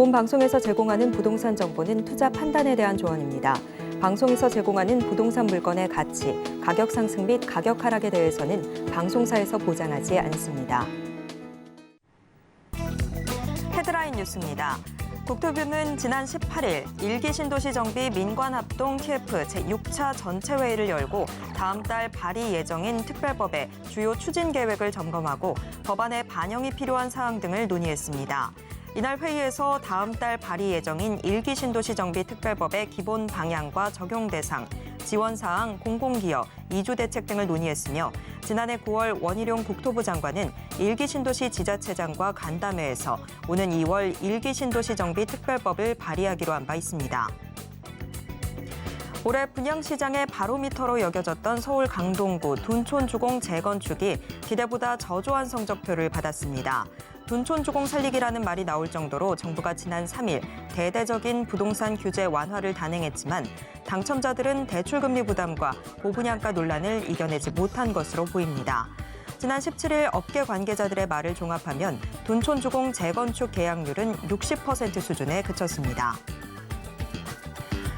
본 방송에서 제공하는 부동산 정보는 투자 판단에 대한 조언입니다. 방송에서 제공하는 부동산 물건의 가치, 가격 상승 및 가격 하락에 대해서는 방송사에서 보장하지 않습니다. 헤드라인 뉴스입니다. 국토부는 지난 18일 일기 신도시 정비 민관합동 TF 제6차 전체 회의를 열고 다음 달 발의 예정인 특별법의 주요 추진 계획을 점검하고 법안에 반영이 필요한 사항 등을 논의했습니다. 이날 회의에서 다음 달 발의 예정인 일기 신도시 정비 특별법의 기본 방향과 적용 대상, 지원 사항, 공공기여, 이주 대책 등을 논의했으며 지난해 9월 원희룡 국토부 장관은 일기 신도시 지자체장과 간담회에서 오는 2월 일기 신도시 정비 특별법을 발의하기로 한 바 있습니다. 올해 분양시장의 바로미터로 여겨졌던 서울 강동구 둔촌주공 재건축이 기대보다 저조한 성적표를 받았습니다. 둔촌주공 살리기라는 말이 나올 정도로 정부가 지난 3일 대대적인 부동산 규제 완화를 단행했지만 당첨자들은 대출금리 부담과 고분양가 논란을 이겨내지 못한 것으로 보입니다. 지난 17일 업계 관계자들의 말을 종합하면 둔촌주공 재건축 계약률은 60% 수준에 그쳤습니다.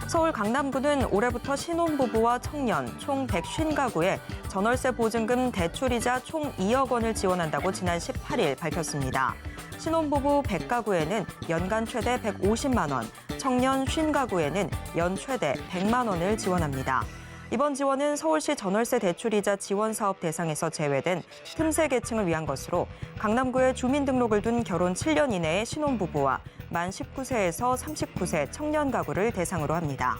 서울 강남구는 올해부터 신혼부부와 청년 총 150가구에 전월세 보증금 대출이자 총 2억 원을 지원한다고 지난 18일 밝혔습니다. 신혼부부 100가구에는 연간 최대 150만 원, 청년 50가구에는 연 최대 100만 원을 지원합니다. 이번 지원은 서울시 전월세 대출이자 지원 사업 대상에서 제외된 틈새 계층을 위한 것으로 강남구에 주민등록을 둔 결혼 7년 이내의 신혼부부와 만 19세에서 39세 청년 가구를 대상으로 합니다.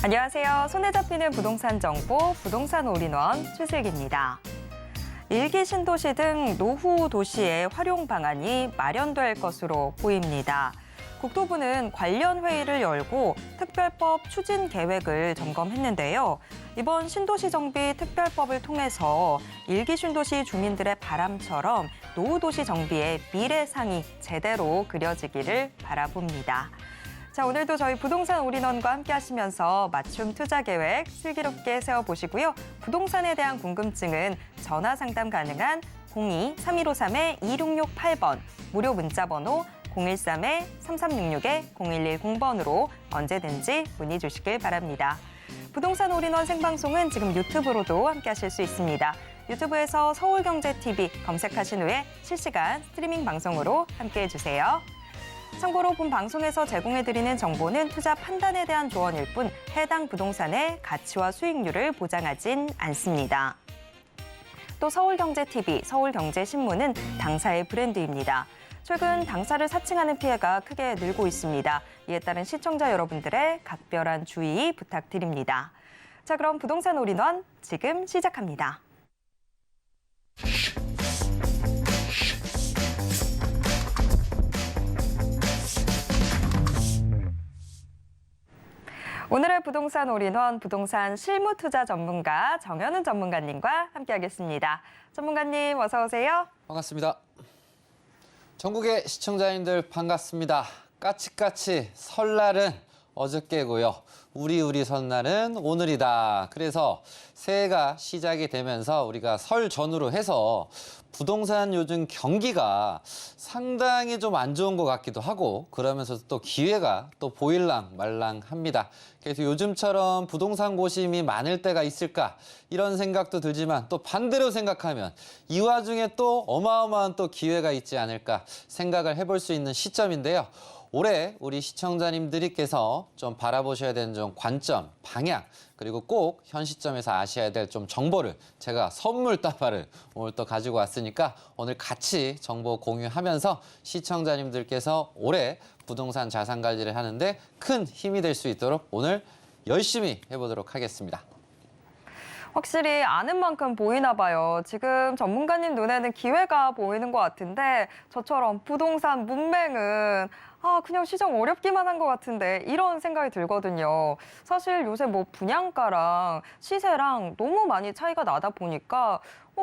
안녕하세요. 손에 잡히는 부동산 정보, 부동산 올인원 최슬기입니다. 일기 신도시 등 노후 도시의 활용 방안이 마련될 것으로 보입니다. 국토부는 관련 회의를 열고 특별법 추진 계획을 점검했는데요. 이번 신도시 정비 특별법을 통해서 일기 신도시 주민들의 바람처럼 노후 도시 정비의 미래상이 제대로 그려지기를 바라봅니다. 자, 오늘도 저희 부동산 올인원과 함께 하시면서 맞춤 투자 계획 슬기롭게 세워보시고요. 부동산에 대한 궁금증은 전화 상담 가능한 02-3153-2668번, 무료 문자 번호 013-3366-0110번으로 언제든지 문의 주시길 바랍니다. 부동산 올인원 생방송은 지금 유튜브로도 함께 하실 수 있습니다. 유튜브에서 서울경제TV 검색하신 후에 실시간 스트리밍 방송으로 함께해 주세요. 참고로 본 방송에서 제공해드리는 정보는 투자 판단에 대한 조언일 뿐 해당 부동산의 가치와 수익률을 보장하진 않습니다. 또 서울경제TV, 서울경제신문은 당사의 브랜드입니다. 최근 당사를 사칭하는 피해가 크게 늘고 있습니다. 이에 따른 시청자 여러분들의 각별한 주의 부탁드립니다. 자, 그럼 부동산 올인원 지금 시작합니다. 오늘의 부동산 올인원 부동산 실무 투자 전문가 정현훈 전문가님과 함께하겠습니다. 전문가님 어서 오세요. 반갑습니다. 전국의 시청자님들 반갑습니다. 까치까치 설날은 어저께고요. 우리 설날은 오늘이다. 그래서 새해가 시작이 되면서 우리가 설 전후로 해서 부동산 요즘 경기가 상당히 좀 안 좋은 것 같기도 하고 그러면서 또 기회가 또 보일랑 말랑합니다. 그래서 요즘처럼 부동산 고심이 많을 때가 있을까 이런 생각도 들지만 또 반대로 생각하면 이 와중에 또 어마어마한 또 기회가 있지 않을까 생각을 해볼 수 있는 시점인데요. 올해 우리 시청자님들께서 좀 바라보셔야 되는 좀 관점, 방향, 그리고 꼭 현 시점에서 아셔야 될 좀 정보를 제가 선물 따발을 오늘 또 가지고 왔으니까 오늘 같이 정보 공유하면서 시청자님들께서 올해 부동산 자산 관리를 하는데 큰 힘이 될 수 있도록 오늘 열심히 해보도록 하겠습니다. 확실히 아는 만큼 보이나 봐요. 지금 전문가님 눈에는 기회가 보이는 것 같은데 저처럼 부동산 문맹은 그냥 시장 어렵기만 한 것 같은데 이런 생각이 들거든요. 사실 요새 뭐 분양가랑 시세랑 너무 많이 차이가 나다 보니까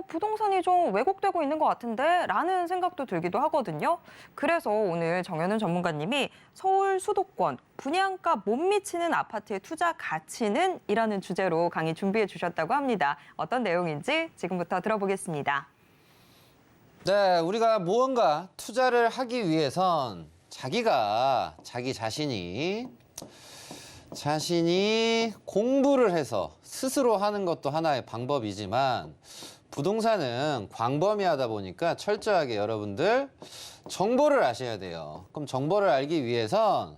부동산이 좀 왜곡되고 있는 것 같은데 라는 생각도 들기도 하거든요. 그래서 오늘 정현은 전문가님이 서울 수도권 분양가 못 미치는 아파트의 투자 가치는 이라는 주제로 강의 준비해 주셨다고 합니다. 어떤 내용인지 지금부터 들어보겠습니다. 네, 우리가 무언가 투자를 하기 위해선 자기 자신이 공부를 해서 스스로 하는 것도 하나의 방법이지만 부동산은 광범위하다 보니까 철저하게 여러분들 정보를 아셔야 돼요. 그럼 정보를 알기 위해선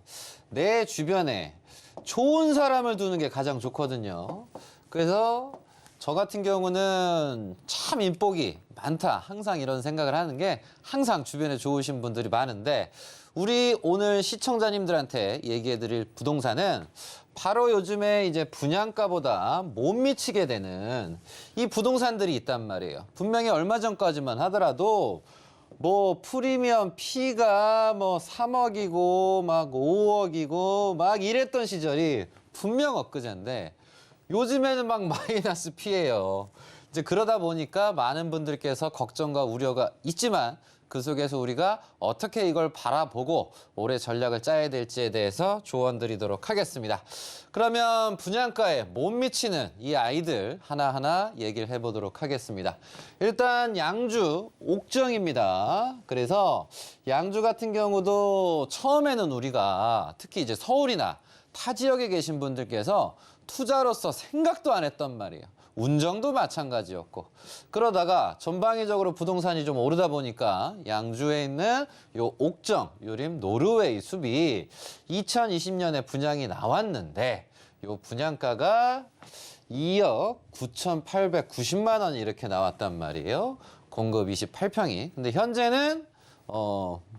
내 주변에 좋은 사람을 두는 게 가장 좋거든요. 그래서 저 같은 경우는 참 인복이 많다. 항상 이런 생각을 하는 게 항상 주변에 좋으신 분들이 많은데 우리 오늘 시청자님들한테 얘기해드릴 부동산은 바로 요즘에 이제 분양가보다 못 미치게 되는 이 부동산들이 있단 말이에요. 분명히 얼마 전까지만 하더라도 뭐 프리미엄 피가 뭐 3억이고 막 5억이고 막 이랬던 시절이 분명 엊그제인데 요즘에는 막 마이너스 피해요. 이제 그러다 보니까 많은 분들께서 걱정과 우려가 있지만 그 속에서 우리가 어떻게 이걸 바라보고 올해 전략을 짜야 될지에 대해서 조언 드리도록 하겠습니다. 그러면 분양가에 못 미치는 이 아이들 하나하나 얘기를 해보도록 하겠습니다. 일단 양주 옥정입니다. 그래서 양주 같은 경우도 처음에는 우리가 특히 이제 서울이나 타 지역에 계신 분들께서 투자로서 생각도 안 했단 말이에요. 운정도 마찬가지였고 그러다가 전방위적으로 부동산이 좀 오르다 보니까 양주에 있는 요 옥정, 요림 노르웨이 숲이 2020년에 분양이 나왔는데 요 분양가가 2억 9,890만 원이 이렇게 나왔단 말이에요. 공급 28평이. 근데 현재는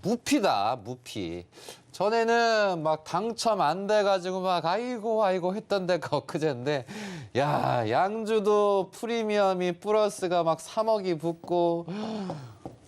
무피다, 무피. 전에는 막 당첨 안 돼가지고 막 아이고 했던 데가 엊그제인데 야 양주도 프리미엄이 플러스가 막 3억이 붙고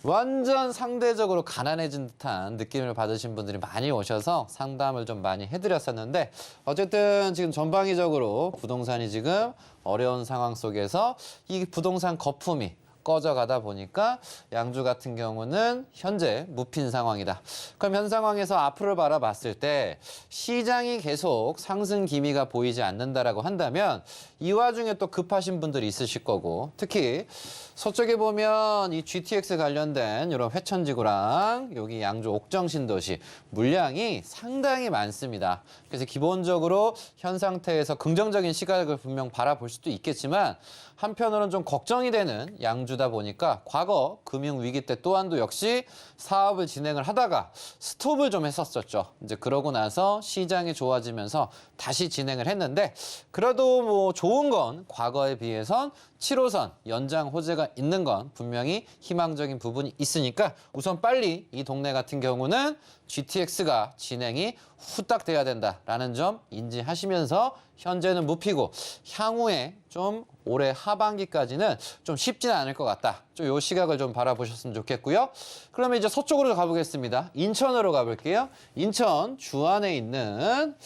완전 상대적으로 가난해진 듯한 느낌을 받으신 분들이 많이 오셔서 상담을 좀 많이 해드렸었는데 어쨌든 지금 전방위적으로 부동산이 지금 어려운 상황 속에서 이 부동산 거품이 꺼져가다 보니까 양주 같은 경우는 현재 무핀 상황이다. 그럼 현 상황에서 앞으로 바라봤을 때 시장이 계속 상승 기미가 보이지 않는다라고 한다면 이 와중에 또 급하신 분들이 있으실 거고 특히 서쪽에 보면 이 GTX 관련된 이런 회천지구랑 여기 양주 옥정 신도시 물량이 상당히 많습니다. 그래서 기본적으로 현 상태에서 긍정적인 시각을 분명 바라볼 수도 있겠지만 한편으로는 좀 걱정이 되는 양주다 보니까 과거 금융위기 때 또한도 역시 사업을 진행을 하다가 스톱을 좀 했었었죠. 이제 그러고 나서 시장이 좋아지면서 다시 진행을 했는데 그래도 뭐 좋은 건 과거에 비해선 7호선 연장 호재가 있는 건 분명히 희망적인 부분이 있으니까 우선 빨리 이 동네 같은 경우는 GTX가 진행이 후딱 돼야 된다라는 점 인지하시면서 현재는 무피고 향후에 좀 올해 하반기까지는 좀 쉽지는 않을 것 같다. 좀 요 시각을 좀 바라보셨으면 좋겠고요. 그러면 이제 서쪽으로 가보겠습니다. 인천으로 가볼게요. 인천 주안에 있는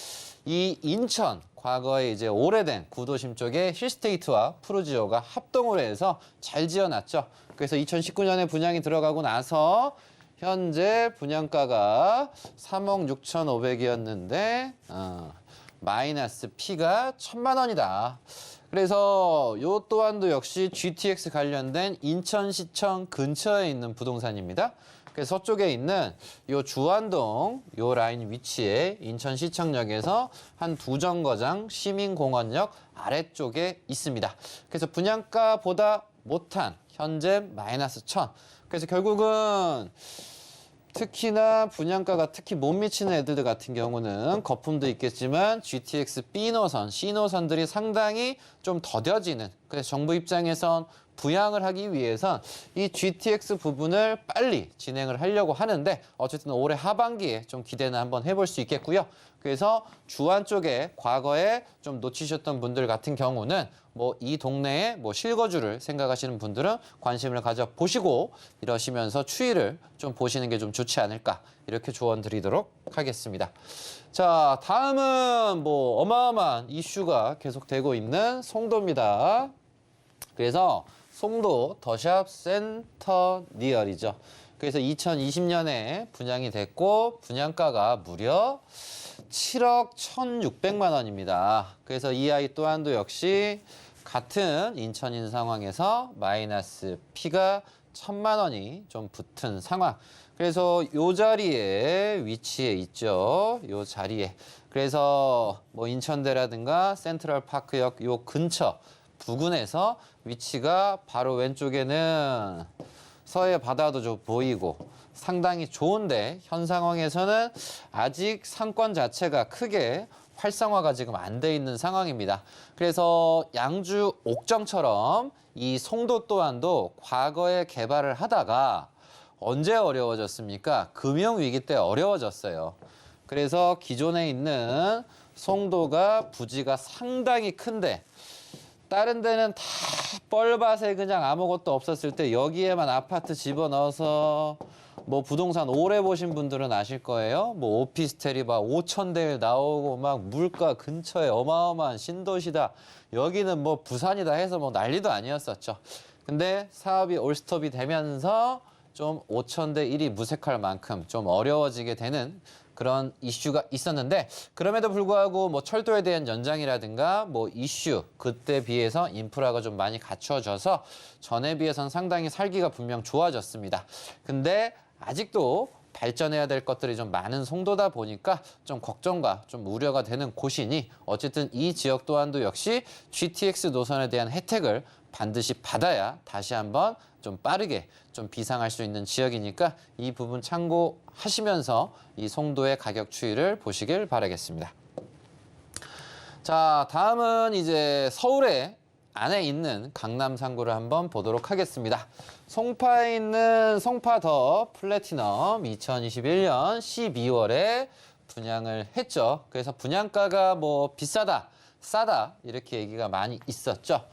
이 인천 과거에 이제 오래된 구도심 쪽에 힐스테이트와 푸르지오가 합동으로 해서 잘 지어놨죠. 그래서 2019년에 분양이 들어가고 나서 현재 분양가가 3억 6,500이었는데 마이너스 P가 1,000만 원이다. 그래서 요 또한도 역시 GTX 관련된 인천시청 근처에 있는 부동산입니다. 그래서 서쪽에 있는 요 주안동 요 라인 위치에 인천시청역에서 한 2정거장 시민공원역 아래쪽에 있습니다. 그래서 분양가보다 못한 현재 마이너스 1,000. 그래서 결국은 특히나 분양가가 특히 못 미치는 애들 같은 경우는 거품도 있겠지만 GTX B노선, C노선들이 상당히 좀 더뎌지는 그래서 정부 입장에선 부양을 하기 위해선 이 GTX 부분을 빨리 진행을 하려고 하는데 어쨌든 올해 하반기에 좀 기대는 한번 해볼 수 있겠고요. 그래서 주안 쪽에 과거에 좀 놓치셨던 분들 같은 경우는 뭐 이 동네에 뭐 실거주를 생각하시는 분들은 관심을 가져보시고 이러시면서 추이를 좀 보시는 게 좀 좋지 않을까 이렇게 조언 드리도록 하겠습니다. 자, 다음은 뭐 어마어마한 이슈가 계속되고 있는 송도입니다. 그래서 송도 더샵 센터 리얼이죠. 그래서 2020년에 분양이 됐고 분양가가 무려 7억 1,600만 원입니다. 그래서 이 아이 또한도 역시 같은 인천인 상황에서 마이너스 P가 1,000만 원이 좀 붙은 상황. 그래서 요 자리에 위치해 있죠. 요 자리에. 그래서 뭐 인천대라든가 센트럴파크역 요 근처 부근에서 위치가 바로 왼쪽에는 서해 바다도 좀 보이고 상당히 좋은데 현 상황에서는 아직 상권 자체가 크게 활성화가 지금 안 돼 있는 상황입니다. 그래서 양주 옥정처럼 이 송도 또한도 과거에 개발을 하다가 언제 어려워졌습니까? 금융위기 때 어려워졌어요. 그래서 기존에 있는 송도가 부지가 상당히 큰데 다른 데는 다 뻘밭에 그냥 아무것도 없었을 때 여기에만 아파트 집어넣어서 뭐 부동산 오래 보신 분들은 아실 거예요. 뭐 오피스텔이 막 5,000대 나오고 막 물가 근처에 어마어마한 신도시다. 여기는 뭐 부산이다 해서 뭐 난리도 아니었었죠. 근데 사업이 올스톱이 되면서 좀 5,000대 1이 무색할 만큼 좀 어려워지게 되는 그런 이슈가 있었는데 그럼에도 불구하고 뭐 철도에 대한 연장이라든가 뭐 이슈 그때 비해서 인프라가 좀 많이 갖춰져서 전에 비해서는 상당히 살기가 분명 좋아졌습니다. 근데 아직도 발전해야 될 것들이 좀 많은 송도다 보니까 좀 걱정과 좀 우려가 되는 곳이니 어쨌든 이 지역 또한도 역시 GTX 노선에 대한 혜택을 반드시 받아야 다시 한번 좀 빠르게 좀 비상할 수 있는 지역이니까 이 부분 참고하시면서 이 송도의 가격 추이를 보시길 바라겠습니다. 자, 다음은 이제 서울에 안에 있는 강남 상구를 한번 보도록 하겠습니다. 송파에 있는 송파 더 플래티넘 2021년 12월에 분양을 했죠. 그래서 분양가가 뭐 비싸다, 싸다 이렇게 얘기가 많이 있었죠.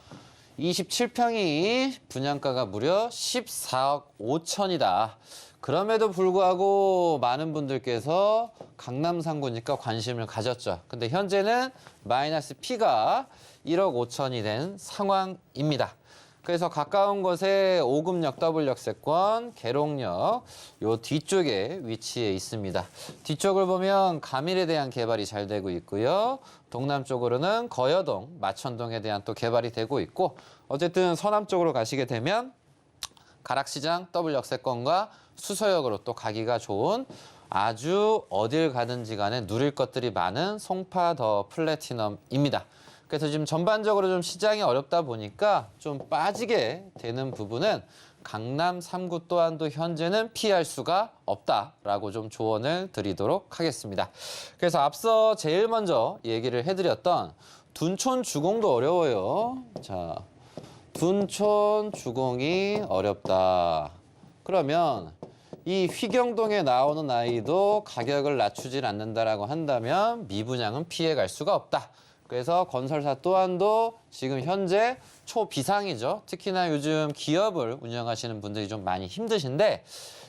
27평이 분양가가 무려 14억 5천이다. 그럼에도 불구하고 많은 분들께서 강남 상구니까 관심을 가졌죠. 근데 현재는 마이너스 P가 1억 5천이 된 상황입니다. 그래서 가까운 곳에 오금역 W역세권, 계룡역 요 뒤쪽에 위치해 있습니다. 뒤쪽을 보면 가밀에 대한 개발이 잘 되고 있고요. 동남쪽으로는 거여동, 마천동에 대한 또 개발이 되고 있고 어쨌든 서남 쪽으로 가시게 되면 가락시장 W역세권과 수서역으로 또 가기가 좋은 아주 어딜 가든지 간에 누릴 것들이 많은 송파 더 플래티넘입니다. 그래서 지금 전반적으로 좀 시장이 어렵다 보니까 좀 빠지게 되는 부분은 강남 3구 또한도 현재는 피할 수가 없다라고 좀 조언을 드리도록 하겠습니다. 그래서 앞서 제일 먼저 얘기를 해드렸던 둔촌 주공도 어려워요. 자, 둔촌 주공이 어렵다. 그러면 이 휘경동에 나오는 아이도 가격을 낮추질 않는다라고 한다면 미분양은 피해갈 수가 없다. 그래서 건설사 또한도 지금 현재 초비상이죠. 특히나 요즘 기업을 운영하시는 분들이 좀 많이 힘드신데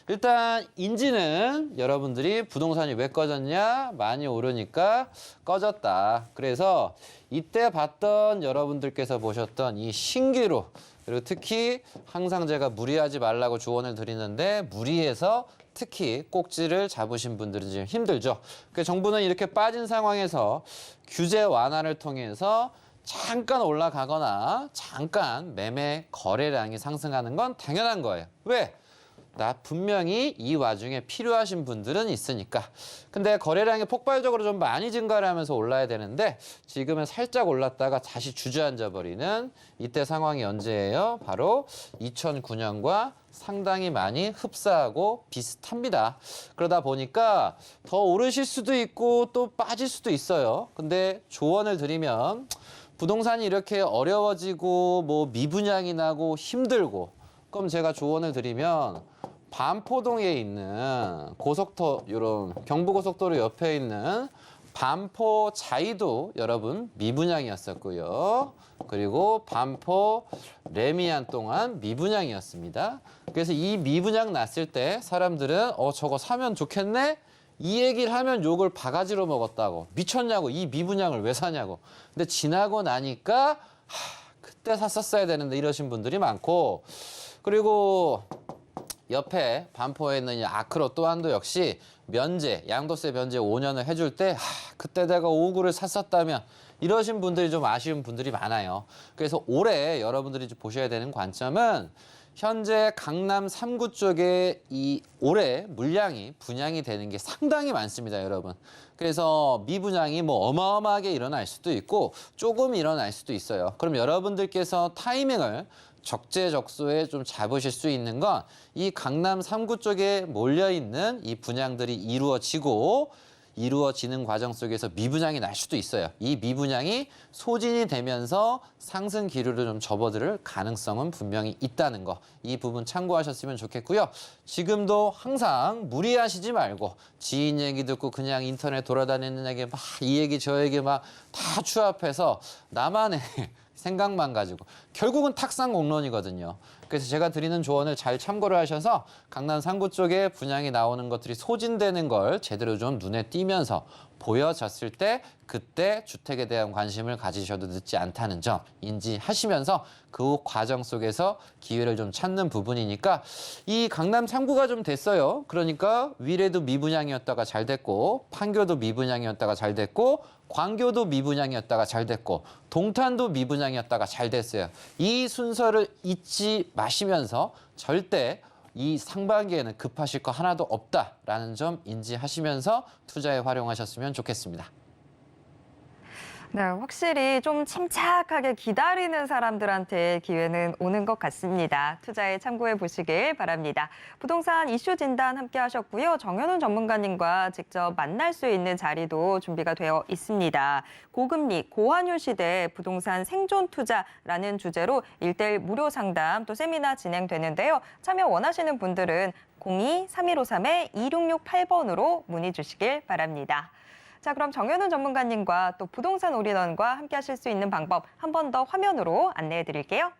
일단 인지는 여러분들이 부동산이 왜 꺼졌냐? 많이 오르니까 꺼졌다. 그래서 이때 봤던 여러분들께서 보셨던 이 신기루 그리고 특히 항상 제가 무리하지 말라고 조언을 드리는데 무리해서 특히 꼭지를 잡으신 분들은 지금 힘들죠. 그래서 정부는 이렇게 빠진 상황에서 규제 완화를 통해서 잠깐 올라가거나 잠깐 매매 거래량이 상승하는 건 당연한 거예요. 왜? 나 분명히 이 와중에 필요하신 분들은 있으니까. 근데 거래량이 폭발적으로 좀 많이 증가를 하면서 올라야 되는데 지금은 살짝 올랐다가 다시 주저앉아 버리는 이때 상황이 언제예요? 바로 2009년과 상당히 많이 흡사하고 비슷합니다. 그러다 보니까 더 오르실 수도 있고 또 빠질 수도 있어요. 근데 조언을 드리면 부동산이 이렇게 어려워지고 뭐 미분양이 나고 힘들고 그럼 제가 조언을 드리면 반포동에 있는 고속도로, 이런 경부고속도로 옆에 있는 반포 자이도 여러분 미분양이었었고요. 그리고 반포 레미안 또한 미분양이었습니다. 그래서 이 미분양 났을 때 사람들은 저거 사면 좋겠네? 이 얘기를 하면 욕을 바가지로 먹었다고. 미쳤냐고. 이 미분양을 왜 사냐고. 근데 지나고 나니까 그때 샀었어야 되는데 이러신 분들이 많고, 그리고 옆에 반포에 있는 이 아크로 또한도 역시 면제, 양도세 면제 5년을 해줄 때 그때 내가 5구를 샀었다면 이러신 분들이 좀 아쉬운 분들이 많아요. 그래서 올해 여러분들이 좀 보셔야 되는 관점은 현재 강남 3구 쪽에 이 올해 물량이 분양이 되는 게 상당히 많습니다, 여러분. 그래서 미분양이 뭐 어마어마하게 일어날 수도 있고 조금 일어날 수도 있어요. 그럼 여러분들께서 타이밍을 적재적소에 좀 잡으실 수 있는 건 이 강남 3구 쪽에 몰려있는 이 분양들이 이루어지는 과정 속에서 미분양이 날 수도 있어요. 이 미분양이 소진이 되면서 상승 기류를 좀 접어들 가능성은 분명히 있다는 거. 이 부분 참고하셨으면 좋겠고요. 지금도 항상 무리하시지 말고 지인 얘기 듣고 그냥 인터넷 돌아다니는 얘기 막 이 얘기 저 얘기 막 다 추합해서 나만의 생각만 가지고 결국은 탁상공론이거든요. 그래서 제가 드리는 조언을 잘 참고를 하셔서 강남 3구 쪽에 분양이 나오는 것들이 소진되는 걸 제대로 좀 눈에 띄면서 보여졌을 때 그때 주택에 대한 관심을 가지셔도 늦지 않다는 점 인지하시면서 그 과정 속에서 기회를 좀 찾는 부분이니까 이 강남 3구가 좀 됐어요. 그러니까 위례도 미분양이었다가 잘 됐고 판교도 미분양이었다가 잘 됐고 광교도 미분양이었다가 잘 됐고 동탄도 미분양이었다가 잘 됐어요. 이 순서를 잊지 마시면서 절대 이 상반기에는 급하실 거 하나도 없다라는 점 인지하시면서 투자에 활용하셨으면 좋겠습니다. 네, 확실히 좀 침착하게 기다리는 사람들한테 기회는 오는 것 같습니다. 투자에 참고해 보시길 바랍니다. 부동산 이슈 진단 함께 하셨고요. 정현훈 전문가님과 직접 만날 수 있는 자리도 준비가 되어 있습니다. 고금리, 고환율 시대 부동산 생존 투자라는 주제로 1:1 무료 상담 또 세미나 진행되는데요. 참여 원하시는 분들은 02-3153-2668번으로 문의 주시길 바랍니다. 자, 그럼 정현훈 전문가님과 또 부동산 올인원과 함께 하실 수 있는 방법 한 번 더 화면으로 안내해 드릴게요.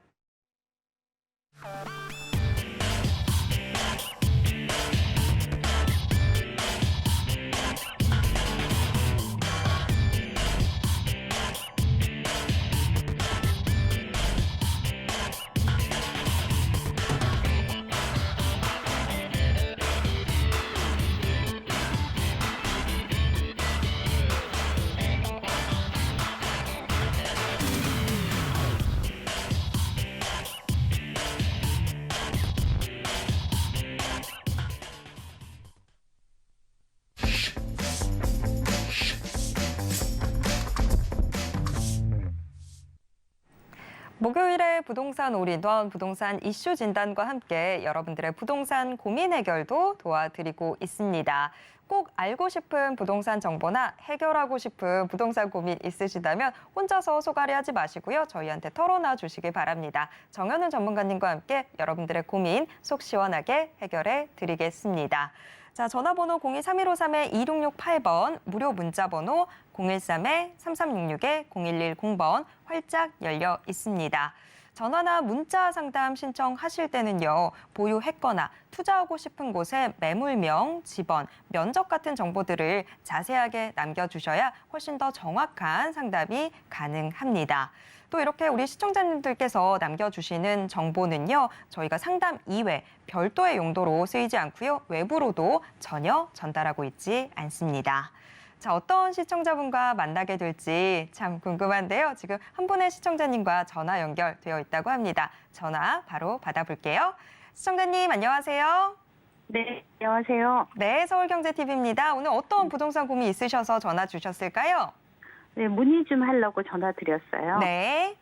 목요일에 부동산 올인원, 부동산 이슈 진단과 함께 여러분들의 부동산 고민 해결도 도와드리고 있습니다. 꼭 알고 싶은 부동산 정보나 해결하고 싶은 부동산 고민 있으시다면 혼자서 소갈이 하지 마시고요. 저희한테 털어놔 주시기 바랍니다. 정현훈 전문가님과 함께 여러분들의 고민 속 시원하게 해결해 드리겠습니다. 자, 전화번호 02-3153-2668번, 무료 문자번호 013-3366-0110번 활짝 열려 있습니다. 전화나 문자 상담 신청하실 때는요, 보유했거나 투자하고 싶은 곳의 매물명, 지번, 면적 같은 정보들을 자세하게 남겨주셔야 훨씬 더 정확한 상담이 가능합니다. 또 이렇게 우리 시청자님들께서 남겨주시는 정보는요, 저희가 상담 이외 별도의 용도로 쓰이지 않고요, 외부로도 전혀 전달하고 있지 않습니다. 자, 어떤 시청자분과 만나게 될지 참 궁금한데요. 지금 한 분의 시청자님과 전화 연결되어 있다고 합니다. 전화 바로 받아볼게요. 시청자님 안녕하세요. 네, 안녕하세요. 네, 서울경제TV입니다. 오늘 어떤 부동산 고민 있으셔서 전화 주셨을까요? 네, 문의 좀 하려고 전화 드렸어요. 네.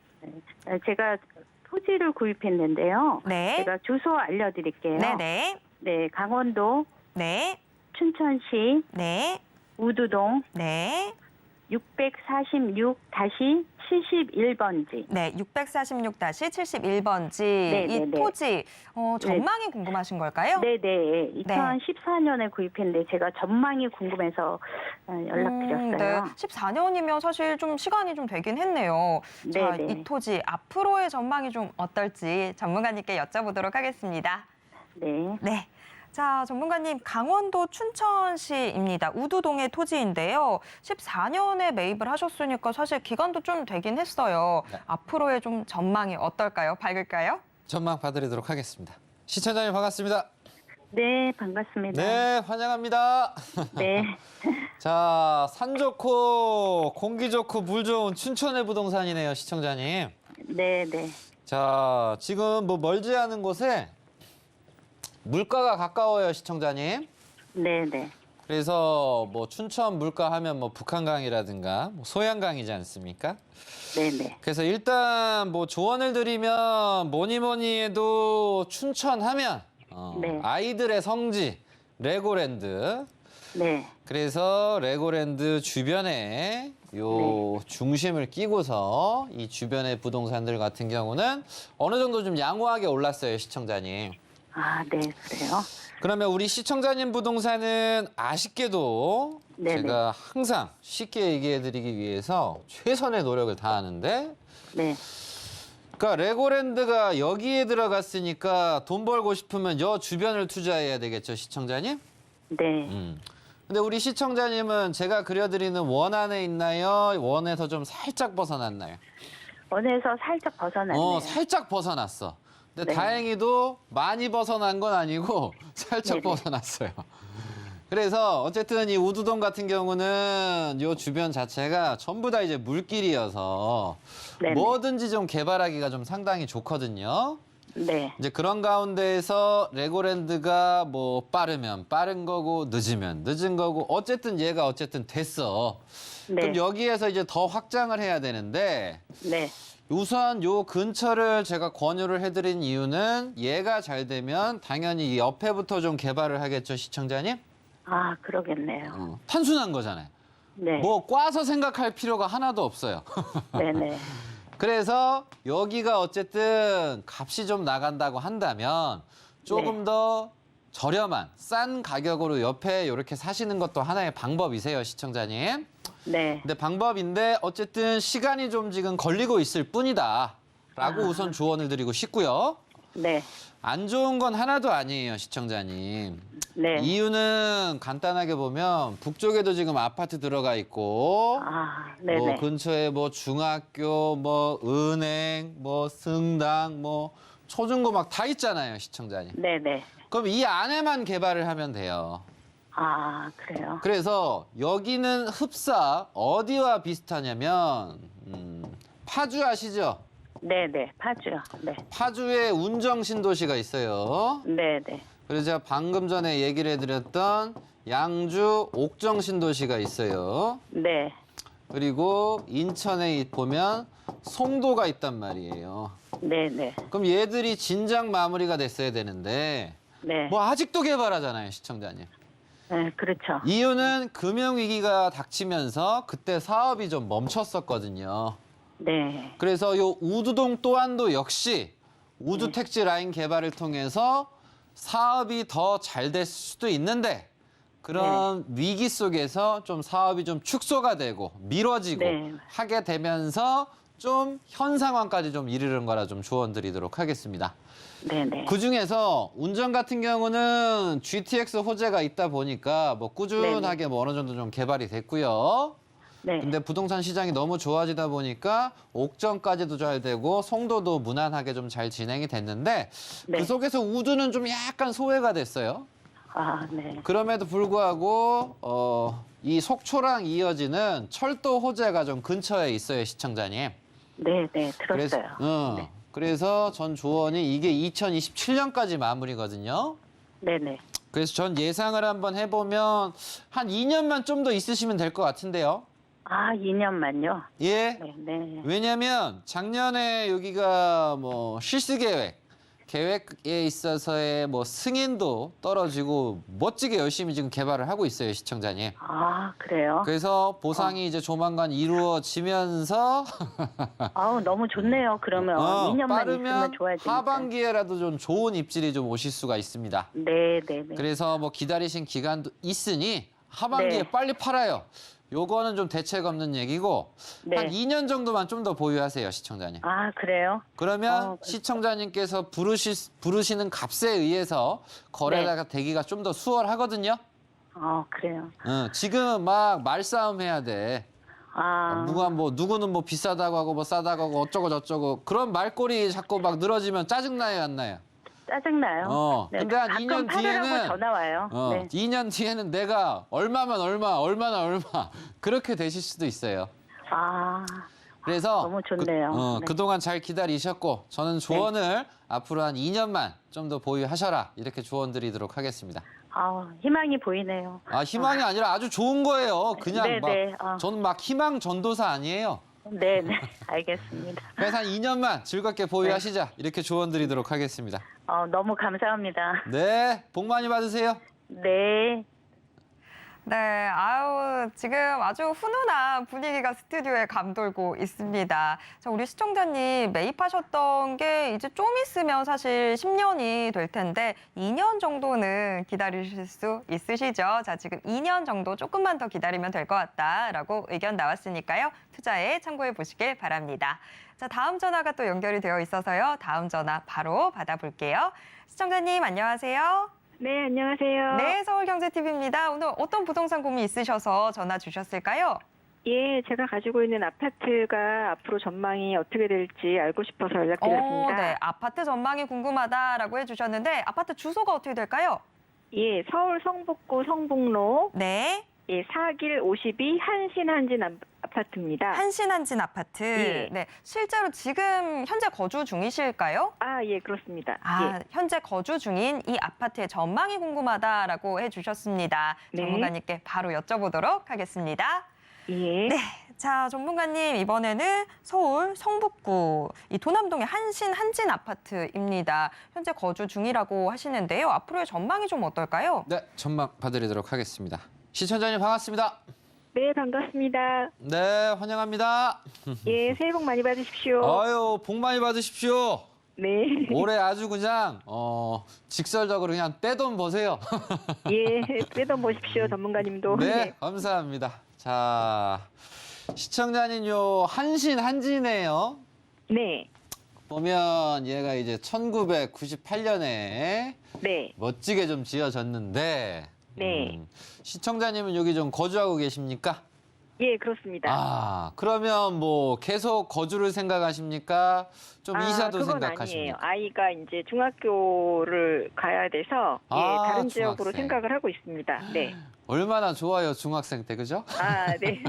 제가 토지를 구입했는데요. 네. 제가 주소 알려드릴게요. 네네. 네, 강원도 네. 춘천시 네. 우두동 네. 646-71번지. 네, 646-71번지. 네, 이 네, 네. 토지 전망이 궁금하신 걸까요? 네네. 2014년에 구입했는데 제가 전망이 궁금해서 연락드렸어요. 네, 14년이면 사실 좀 시간이 좀 되긴 했네요. 자, 네네. 이 토지 앞으로의 전망이 좀 어떨지 전문가님께 여쭤보도록 하겠습니다. 네. 네. 자, 전문가님, 강원도 춘천시입니다. 우두동의 토지인데요. 14년에 매입을 하셨으니까 사실 기간도 좀 되긴 했어요. 네. 앞으로의 좀 전망이 어떨까요? 밝을까요? 전망 봐드리도록 하겠습니다. 시청자님 반갑습니다. 네, 반갑습니다. 네, 환영합니다. 네. 자, 산 좋고 공기 좋고 물 좋은 춘천의 부동산이네요, 시청자님. 네, 네. 자, 지금 뭐 멀지 않은 곳에 물가가 가까워요, 시청자님. 네, 네. 그래서 뭐 춘천 물가 하면 뭐 북한강이라든가 뭐 소양강이지 않습니까? 네, 네. 그래서 일단 뭐 조언을 드리면 뭐니 해도 춘천 하면 네. 아이들의 성지 레고랜드. 네. 그래서 레고랜드 주변에 요 중심을 끼고서 이 주변의 부동산들 같은 경우는 어느 정도 좀 양호하게 올랐어요, 시청자님. 아, 네, 그래요? 그러면 우리 시청자님 부동산은 아쉽게도 네네. 제가 항상 쉽게 얘기해드리기 위해서 최선의 노력을 다하는데, 네. 그러니까 레고랜드가 여기에 들어갔으니까 돈 벌고 싶으면 여 주변을 투자해야 되겠죠, 시청자님? 네. 근데 우리 시청자님은 제가 그려드리는 원 안에 있나요? 원에서 좀 살짝 벗어났나요? 원에서 살짝 벗어났네요. 살짝 벗어났어. 근데 네. 다행히도 많이 벗어난 건 아니고 살짝 네네. 벗어났어요. 그래서 어쨌든 이 우두동 같은 경우는 요 주변 자체가 전부 다 이제 물길이어서 네네. 뭐든지 좀 개발하기가 좀 상당히 좋거든요. 네. 이제 그런 가운데에서 레고랜드가 뭐 빠르면 빠른 거고 늦으면 늦은 거고 어쨌든 얘가 어쨌든 됐어. 네. 그럼 여기에서 이제 더 확장을 해야 되는데 네. 우선 요 근처를 제가 권유를 해드린 이유는 얘가 잘 되면 당연히 이 옆에부터 좀 개발을 하겠죠, 시청자님? 아, 그러겠네요. 단순한 거잖아요. 네. 뭐 꽈서 생각할 필요가 하나도 없어요. 네네. 그래서 여기가 어쨌든 값이 좀 나간다고 한다면 조금 네. 더 저렴한 싼 가격으로 옆에 이렇게 사시는 것도 하나의 방법이세요, 시청자님. 네. 근데 방법인데 어쨌든 시간이 좀 지금 걸리고 있을 뿐이다 라고 우선 조언을 드리고 싶고요. 네. 안 좋은 건 하나도 아니에요, 시청자님. 네. 이유는 간단하게 보면 북쪽에도 지금 아파트 들어가 있고 아, 뭐 네네. 근처에 뭐 중학교, 뭐 은행, 뭐 승당, 뭐 초중고 막 다 있잖아요, 시청자님. 네네. 그럼 이 안에만 개발을 하면 돼요. 아, 그래요? 그래서 여기는 흡사 어디와 비슷하냐면 파주 아시죠? 네네. 파주요. 네. 파주에 운정신도시가 있어요. 네네. 그리고 제가 방금 전에 얘기를 해드렸던 양주 옥정신도시가 있어요. 네. 그리고 인천에 보면 송도가 있단 말이에요. 네네. 그럼 얘들이 진작 마무리가 됐어야 되는데 네. 뭐 아직도 개발하잖아요, 시청자님. 네, 그렇죠. 이유는 금융위기가 닥치면서 그때 사업이 좀 멈췄었거든요. 네. 그래서 요 우두동 또한도 역시 우두 택지 라인 개발을 통해서 사업이 더 잘 될 수도 있는데 그런 위기 속에서 좀 사업이 좀 축소가 되고 미뤄지고 네. 하게 되면서 좀 현 상황까지 좀 이르는 거라 좀 조언 드리도록 하겠습니다. 네네. 그중에서 운전 같은 경우는 GTX 호재가 있다 보니까 뭐 꾸준하게 뭐 어느 정도 좀 개발이 됐고요. 네. 근데 부동산 시장이 너무 좋아지다 보니까 옥정까지도 잘 되고 송도도 무난하게 좀 잘 진행이 됐는데 네. 그 속에서 우두는 좀 약간 소외가 됐어요. 아, 네. 그럼에도 불구하고 이 속초랑 이어지는 철도 호재가 좀 근처에 있어요, 시청자님. 네네. 들었어요. 네. 그래서 전 조언이 이게 2027년까지 마무리거든요. 네네. 그래서 전 예상을 한번 해보면 한 2년만 좀 더 있으시면 될 것 같은데요. 아, 2년만요? 예. 네. 네. 왜냐면 작년에 여기가 뭐 실수 계획 계획에 있어서의 뭐 승인도 떨어지고 멋지게 열심히 지금 개발을 하고 있어요, 시청자님. 아, 그래요? 그래서 보상이 이제 조만간 이루어지면서 아우, 너무 좋네요. 그러면 2년만 빠르면 있으면 좋아지니까. 하반기에라도 좀 좋은 입질이 좀 오실 수가 있습니다. 네, 네, 네. 그래서 뭐 기다리신 기간도 있으니 하반기에 네. 빨리 팔아요. 요거는 좀 대책 없는 얘기고 네. 한 2년 정도만 좀 더 보유하세요, 시청자님. 아, 그래요? 그러면 그렇죠. 시청자님께서 부르시는 값에 의해서 거래가 되기가 좀 더 수월하거든요. 그래요. 지금 막 말싸움 해야 돼. 누구는 뭐 비싸다고 하고 뭐 싸다고 하고 어쩌고 저쩌고 그런 말꼬리 자꾸 막 늘어지면 짜증나요, 안 나요? 짜증나요. 네, 근데 한 가끔 2년 팔으라고 뒤에는 전화 와요. 네. 2년 뒤에는 내가 얼마면 얼마나 얼마 그렇게 되실 수도 있어요. 아, 그래서 너무 좋네요. 네. 그동안 잘 기다리셨고 저는 조언을 앞으로 한 2년만 좀 더 보유하셔라 이렇게 조언 드리도록 하겠습니다. 희망이 보이네요. 희망이 아니라 아주 좋은 거예요. 그냥 네, 저는 막 희망 전도사 아니에요. 네, 네, 알겠습니다. 그래서 한 2년만 즐겁게 보유하시자 이렇게 조언 드리도록 하겠습니다. 너무 감사합니다. 네, 복 많이 받으세요. 네. 네, 아유, 지금 아주 훈훈한 분위기가 스튜디오에 감돌고 있습니다. 자, 우리 시청자님 매입하셨던 게 이제 좀 있으면 사실 10년이 될 텐데 2년 정도는 기다리실 수 있으시죠? 자, 지금 2년 정도 조금만 더 기다리면 될 것 같다라고 의견 나왔으니까요. 투자에 참고해 보시길 바랍니다. 자, 다음 전화가 또 연결이 되어 있어서요. 다음 전화 바로 받아볼게요. 시청자님, 안녕하세요. 네, 안녕하세요. 네, 서울경제TV입니다. 오늘 어떤 부동산 고민 있으셔서 전화 주셨을까요? 예, 제가 가지고 있는 아파트가 앞으로 전망이 어떻게 될지 알고 싶어서 연락드렸습니다. 네, 아파트 전망이 궁금하다라고 해주셨는데 아파트 주소가 어떻게 될까요? 예, 서울 성북구 성북로 네, 4길 52 한신한진 아파트입니다. 한신한진 아파트. 예. 네, 실제로 지금 현재 거주 중이실까요? 예, 그렇습니다. 현재 거주 중인 이 아파트의 전망이 궁금하다라고 해주셨습니다. 네. 전문가님께 바로 여쭤보도록 하겠습니다. 예. 네. 자, 전문가님, 이번에는 서울 성북구 이 도남동의 한신 아파트입니다. 현재 거주 중이라고 하시는데요. 앞으로의 전망이 좀 어떨까요? 네, 전망 봐드리도록 하겠습니다. 시청자님 반갑습니다. 네, 반갑습니다. 네, 환영합니다. 예, 새해 복 많이 받으십시오. 아유, 복 많이 받으십시오. 네. 올해 아주 그냥 직설적으로 그냥 떼돈 버세요. 예, 빼돈 보십시오, 전문가님도. 네, 감사합니다. 자, 시청자님 요 한진이네요. 네. 보면 얘가 이제 1998년에 네. 멋지게 좀 지어졌는데 네. 시청자님은 여기 좀 거주하고 계십니까? 예, 그렇습니다. 그러면 뭐 계속 거주를 생각하십니까? 좀 이사도 그건 생각하십니까? 아니에요. 아이가 이제 중학교를 가야 돼서 다른 지역으로 중학생. 생각을 하고 있습니다. 네. 얼마나 좋아요, 중학생 때, 그죠? 네.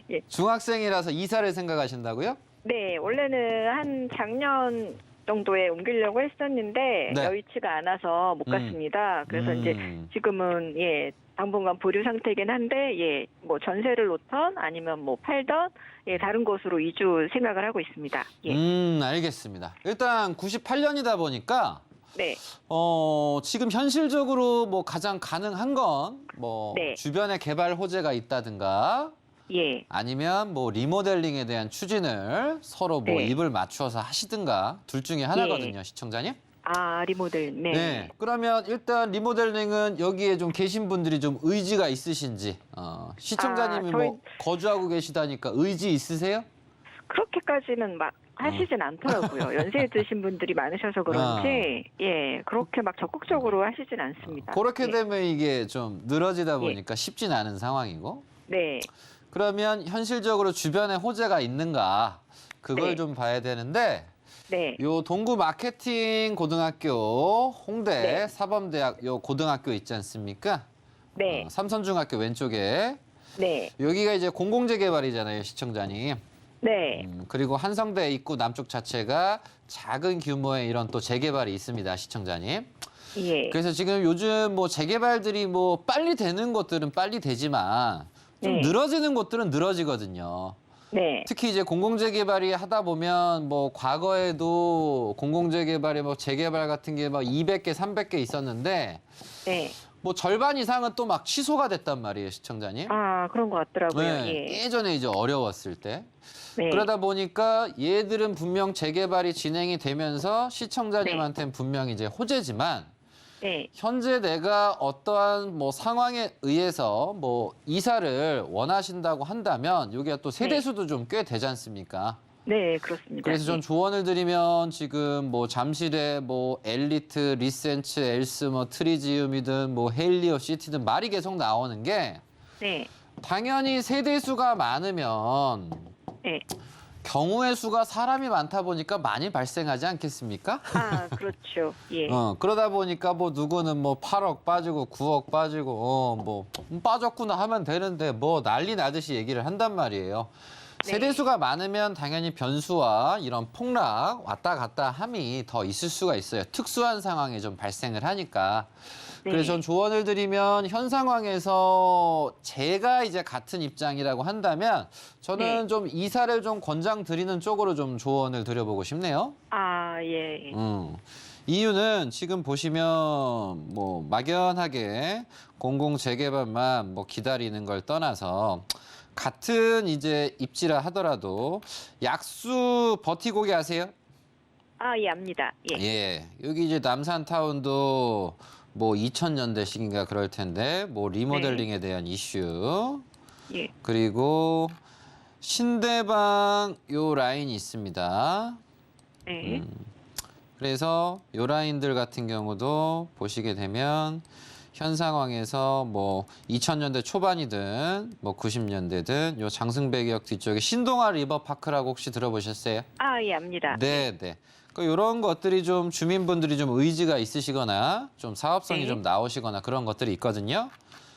예. 중학생이라서 이사를 생각하신다고요? 네, 원래는 한 작년 정도에 옮기려고 했었는데 네. 여의치가 않아서 못 갔습니다. 그래서 이제 지금은 당분간 보류 상태긴 한데 뭐 전세를 놓던 아니면 뭐 팔던 다른 곳으로 이주 생각을 하고 있습니다. 예. 알겠습니다. 일단 98년이다 보니까 네. 지금 현실적으로 뭐 가장 가능한 건 뭐 네. 주변에 개발 호재가 있다든가 예. 아니면 뭐 리모델링에 대한 추진을 서로 뭐 네. 입을 맞추어서 하시든가 둘 중에 하나거든요, 시청자님. 리모델. 네. 네. 그러면 일단 리모델링은 여기에 좀 계신 분들이 좀 의지가 있으신지 시청자님이 뭐 거주하고 계시다니까 의지 있으세요? 그렇게까지는 막 하시진 않더라고요. 연세 드신 분들이 많으셔서 그런지 그렇게 막 적극적으로 하시진 않습니다. 그렇게 되면 이게 좀 늘어지다 보니까 쉽진 않은 상황이고. 네. 그러면 현실적으로 주변에 호재가 있는가 그걸 네. 좀 봐야 되는데 네. 요 동구 마케팅 고등학교 홍대 네. 사범대학 요 고등학교 있지 않습니까? 네. 삼선중학교 왼쪽에 네. 여기가 이제 공공재 개발이잖아요, 시청자님. 네. 그리고 한성대 입구 남쪽 자체가 작은 규모의 이런 또 재개발이 있습니다, 시청자님. 예. 그래서 지금 요즘 뭐 재개발들이 뭐 빨리 되는 것들은 빨리 되지만 좀 네. 늘어지는 곳들은 늘어지거든요. 네. 특히 이제 공공재개발이 하다 보면 뭐 과거에도 공공재개발의 뭐 재개발 같은 게 막 200개, 300개 있었는데 네. 뭐 절반 이상은 또 막 취소가 됐단 말이에요, 시청자님. 아, 그런 것 같더라고요. 네, 예. 예전에 이제 어려웠을 때. 네. 그러다 보니까 얘들은 분명 재개발이 진행이 되면서 시청자님한테는 분명 이제 호재지만 네. 현재 내가 어떠한 뭐 상황에 의해서 뭐 이사를 원하신다고 한다면 여기가 또 세대수도 좀 꽤 되지 않습니까? 네, 그렇습니다. 그래서 전 예. 조언을 드리면 지금 뭐 잠실에 뭐 엘리트, 리센츠, 엘스, 뭐 트리지움이든 뭐 헬리오 시티든 말이 계속 나오는 게 네. 당연히 세대수가 많으면 네. 경우의 수가 사람이 많다 보니까 많이 발생하지 않겠습니까? 아, 그렇죠. 예. 그러다 보니까 뭐 누구는 뭐 8억 빠지고 9억 빠지고 뭐 빠졌구나 하면 되는데 뭐 난리 나듯이 얘기를 한단 말이에요. 네. 세대수가 많으면 당연히 변수와 이런 폭락 왔다 갔다 함이 더 있을 수가 있어요. 특수한 상황이 좀 발생을 하니까. 네. 그래서 전 조언을 드리면 현 상황에서 제가 이제 같은 입장이라고 한다면 저는 네. 좀 이사를 좀 권장 드리는 쪽으로 좀 조언을 드려보고 싶네요. 아, 예. 이유는 지금 보시면 뭐 막연하게 공공 재개발만 뭐 기다리는 걸 떠나서 같은 이제 입지라 하더라도 약수 버티고개 아세요? 아, 예, 압니다. 예. 예, 여기 이제 남산타운도 뭐 2000년대식인가 그럴 텐데 뭐 리모델링에 대한 이슈 예. 그리고 신대방 요 라인이 있습니다. 네. 그래서 요 라인들 같은 경우도 보시게 되면 현 상황에서 뭐 2000년대 초반이든 뭐 90년대든 요 장승배기역 뒤쪽에 신동아 리버파크라고 혹시 들어보셨어요? 아, 예, 압니다. 네, 네. 이런 것들이 좀 주민분들이 좀 의지가 있으시거나 좀 사업성이 네. 좀 나오시거나 그런 것들이 있거든요.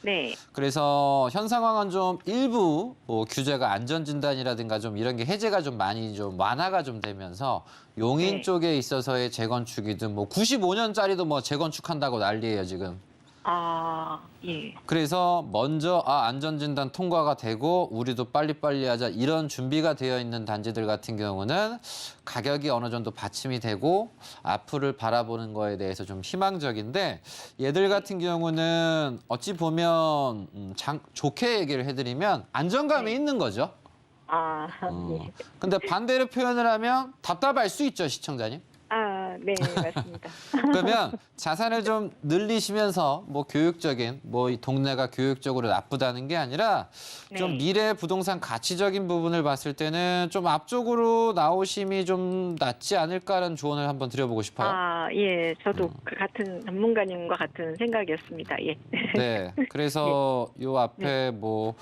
네. 그래서 현 상황은 좀 일부 뭐 규제가 안전진단이라든가 좀 이런 게 해제가 좀 많이 좀 완화가 좀 되면서 용인 네. 쪽에 있어서의 재건축이든 뭐 95년짜리도 뭐 재건축한다고 난리예요, 지금. 아, 예. 그래서 먼저 안전진단 통과가 되고 우리도 빨리빨리 하자 이런 준비가 되어 있는 단지들 같은 경우는 가격이 어느 정도 받침이 되고 앞을 바라보는 거에 대해서 좀 희망적인데 얘들 같은 경우는 어찌 보면 좋게 얘기를 해드리면 안정감이 네. 있는 거죠. 아, 예. 근데 반대로 표현을 하면 답답할 수 있죠, 시청자님. 아, 네, 맞습니다. 그러면 자산을 좀 늘리시면서 뭐 교육적인 뭐 이 동네가 교육적으로 나쁘다는 게 아니라 좀 네. 미래 부동산 가치적인 부분을 봤을 때는 좀 앞쪽으로 나오심이 좀 낫지 않을까라는 조언을 한번 드려보고 싶어요. 아, 예. 저도 그 같은 전문가님과 같은 생각이었습니다. 예. 네. 그래서 요 앞에 뭐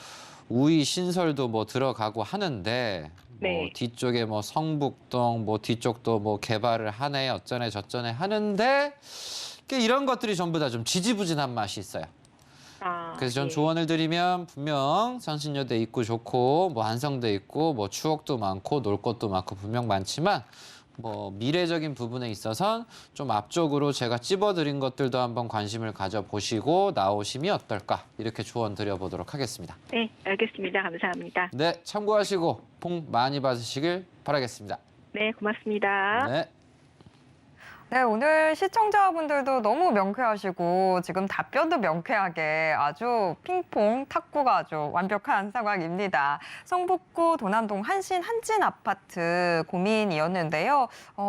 우이 신설도 뭐 들어가고 하는데 뭐 네. 뒤쪽에 뭐 성북동 뭐 뒤쪽도 뭐 개발을 하네 어쩌네 저쩌네 하는데 이런 것들이 전부 다 좀 지지부진한 맛이 있어요. 아, 그래서 전 예. 조언을 드리면 분명 선신여대 있고 좋고 뭐 한성대 있고 뭐 추억도 많고 놀 것도 많고 분명 많지만 뭐 미래적인 부분에 있어선 좀 앞쪽으로 제가 찝어드린 것들도 한번 관심을 가져보시고 나오심이 어떨까 이렇게 조언 드려보도록 하겠습니다. 네, 알겠습니다. 감사합니다. 네, 참고하시고 복 많이 받으시길 바라겠습니다. 네, 고맙습니다. 네. 네, 오늘 시청자분들도 너무 명쾌하시고 지금 답변도 명쾌하게 아주 핑퐁 탁구가 아주 완벽한 상황입니다. 성북구 도남동 한신 한진 아파트 고민이었는데요.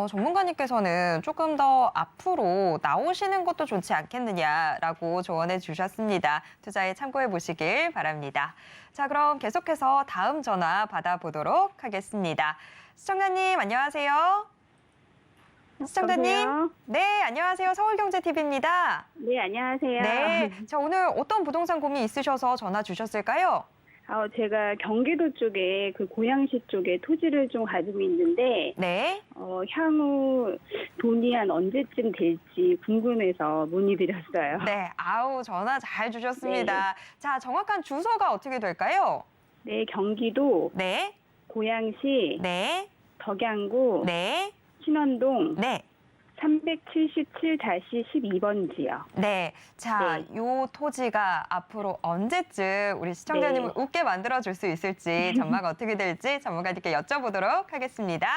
전문가님께서는 조금 더 앞으로 나오시는 것도 좋지 않겠느냐라고 조언해 주셨습니다. 투자에 참고해 보시길 바랍니다. 자, 그럼 계속해서 다음 전화 받아보도록 하겠습니다. 시청자님 안녕하세요. 시청자님, 여보세요? 네, 안녕하세요. 서울경제TV입니다. 네, 안녕하세요. 네, 자, 오늘 어떤 부동산 고민 있으셔서 전화 주셨을까요? 제가 경기도 쪽에 그 고양시 쪽에 토지를 좀 가지고 있는데, 네, 향후 돈이 한 언제쯤 될지 궁금해서 문의드렸어요. 네, 아우, 전화 잘 주셨습니다. 자, 정확한 주소가 어떻게 될까요? 네, 경기도 네, 고양시 네, 덕양구 네, 신원동 네. 377-12번지요. 네. 자, 네. 요 토지가 앞으로 언제쯤 우리 시청자님을 네. 웃게 만들어줄 수 있을지 전망 어떻게 될지 전문가님께 여쭤보도록 하겠습니다.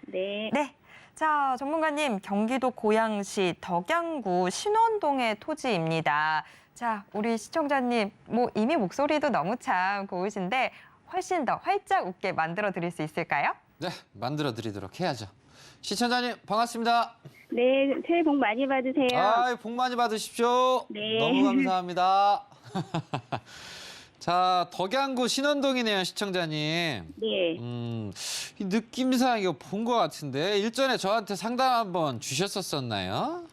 네. 네. 자, 전문가님, 경기도 고양시 덕양구 신원동의 토지입니다. 자, 우리 시청자님, 뭐 이미 목소리도 너무 참 고우신데 훨씬 더 활짝 웃게 만들어 드릴 수 있을까요? 네, 만들어 드리도록 해야죠. 시청자님 반갑습니다. 네, 새해 복 많이 받으세요. 복 많이 받으십시오. 네. 너무 감사합니다. 자, 덕양구 신원동이네요, 시청자님. 네. 이 느낌상 이거 본 것 같은데 일전에 저한테 상담 한번 주셨었나요?